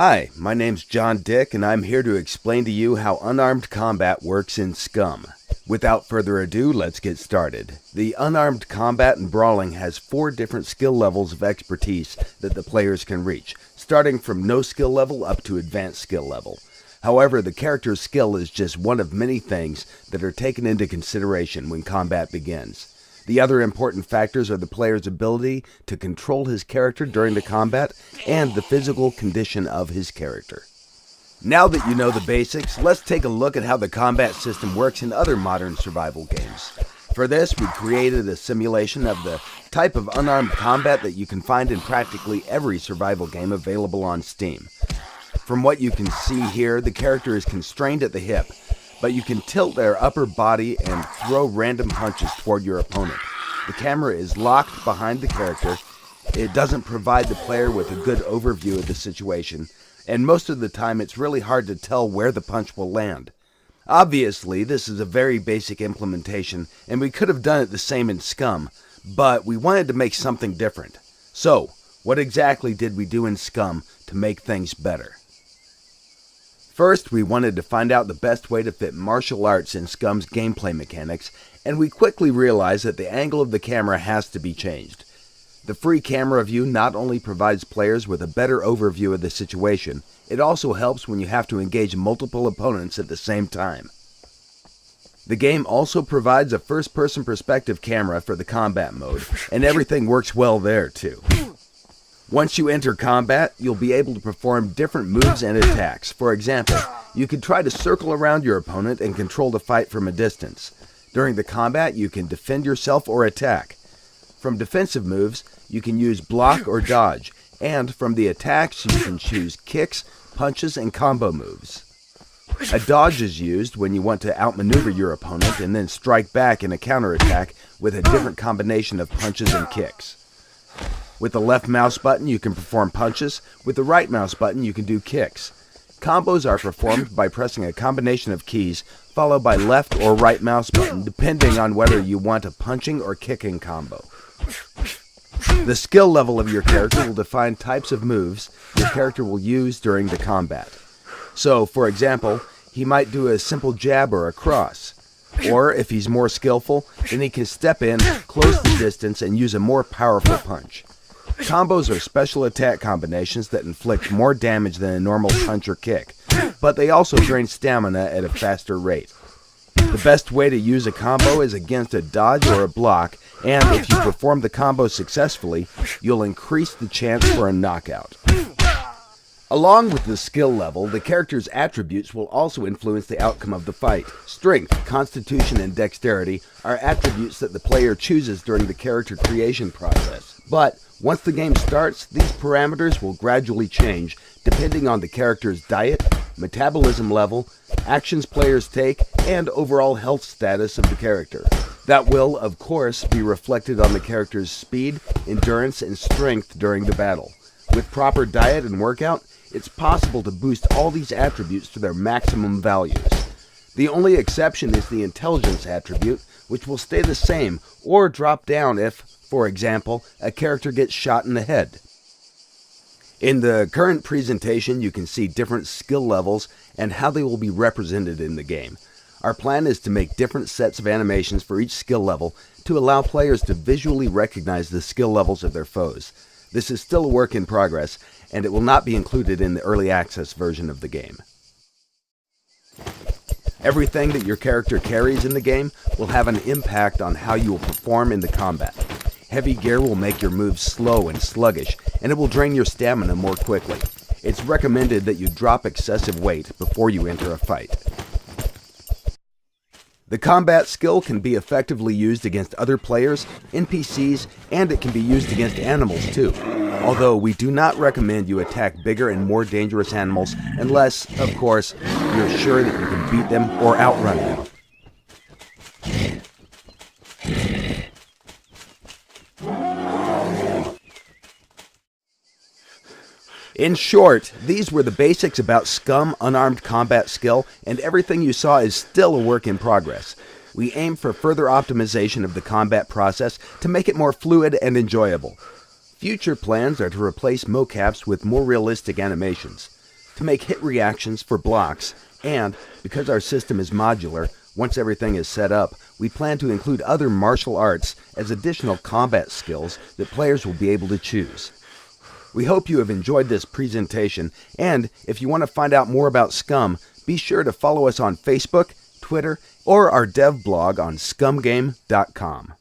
Hi, my name's John Dick, and I'm here to explain to you how unarmed combat works in SCUM. Without further ado, let's get started. The unarmed combat in brawling has 4 different skill levels of expertise that the players can reach, starting from no skill level up to advanced skill level. However, the character's skill is just one of many things that are taken into consideration when combat begins. The other important factors are the player's ability to control his character during the combat and the physical condition of his character. Now that you know the basics, let's take a look at how the combat system works in other modern survival games. For this, we created a simulation of the type of unarmed combat that you can find in practically every survival game available on Steam. From what you can see here, the character is constrained at the hip, but you can tilt their upper body and throw random punches toward your opponent. The camera is locked behind the character. It doesn't provide the player with a good overview of the situation, and most of the time it's really hard to tell where the punch will land. Obviously, this is a very basic implementation, and we could have done it the same in SCUM, but we wanted to make something different. So, what exactly did we do in SCUM to make things better? First, we wanted to find out the best way to fit martial arts in SCUM's gameplay mechanics, and we quickly realized that the angle of the camera has to be changed. The free camera view not only provides players with a better overview of the situation, it also helps when you have to engage multiple opponents at the same time. The game also provides a first-person perspective camera for the combat mode, and everything works well there too. Once you enter combat, you'll be able to perform different moves and attacks. For example, you can try to circle around your opponent and control the fight from a distance. During the combat, you can defend yourself or attack. From defensive moves, you can use block or dodge, and from the attacks, you can choose kicks, punches, and combo moves. A dodge is used when you want to outmaneuver your opponent and then strike back in a counterattack with a different combination of punches and kicks. With the left mouse button, you can perform punches. With the right mouse button, you can do kicks. Combos are performed by pressing a combination of keys, followed by left or right mouse button, depending on whether you want a punching or kicking combo. The skill level of your character will define types of moves your character will use during the combat. So, for example, he might do a simple jab or a cross. Or, if he's more skillful, then he can step in, close the distance, and use a more powerful punch. Combos are special attack combinations that inflict more damage than a normal punch or kick, but they also drain stamina at a faster rate. The best way to use a combo is against a dodge or a block, and if you perform the combo successfully, you'll increase the chance for a knockout. Along with the skill level, the character's attributes will also influence the outcome of the fight. Strength, constitution, and dexterity are attributes that the player chooses during the character creation process. But once the game starts, these parameters will gradually change depending on the character's diet, metabolism level, actions players take, and overall health status of the character. That will, of course, be reflected on the character's speed, endurance, and strength during the battle. With proper diet and workout, it's possible to boost all these attributes to their maximum values. The only exception is the intelligence attribute, which will stay the same or drop down if, for example, a character gets shot in the head. In the current presentation, you can see different skill levels and how they will be represented in the game. Our plan is to make different sets of animations for each skill level to allow players to visually recognize the skill levels of their foes. This is still a work in progress, and it will not be included in the early access version of the game. Everything that your character carries in the game will have an impact on how you will perform in the combat. Heavy gear will make your moves slow and sluggish, and it will drain your stamina more quickly. It's recommended that you drop excessive weight before you enter a fight. The combat skill can be effectively used against other players, NPCs, and it can be used against animals too. Although we do not recommend you attack bigger and more dangerous animals unless, of course, you're sure that you can beat them or outrun them. In short, these were the basics about SCUM unarmed combat skill, and everything you saw is still a work in progress. We aim for further optimization of the combat process to make it more fluid and enjoyable. Future plans are to replace mocaps with more realistic animations. to make hit reactions for blocks, and because our system is modular, once everything is set up, we plan to include other martial arts as additional combat skills that players will be able to choose. We hope you have enjoyed this presentation, and if you want to find out more about SCUM, be sure to follow us on Facebook, Twitter, or our dev blog on scumgame.com.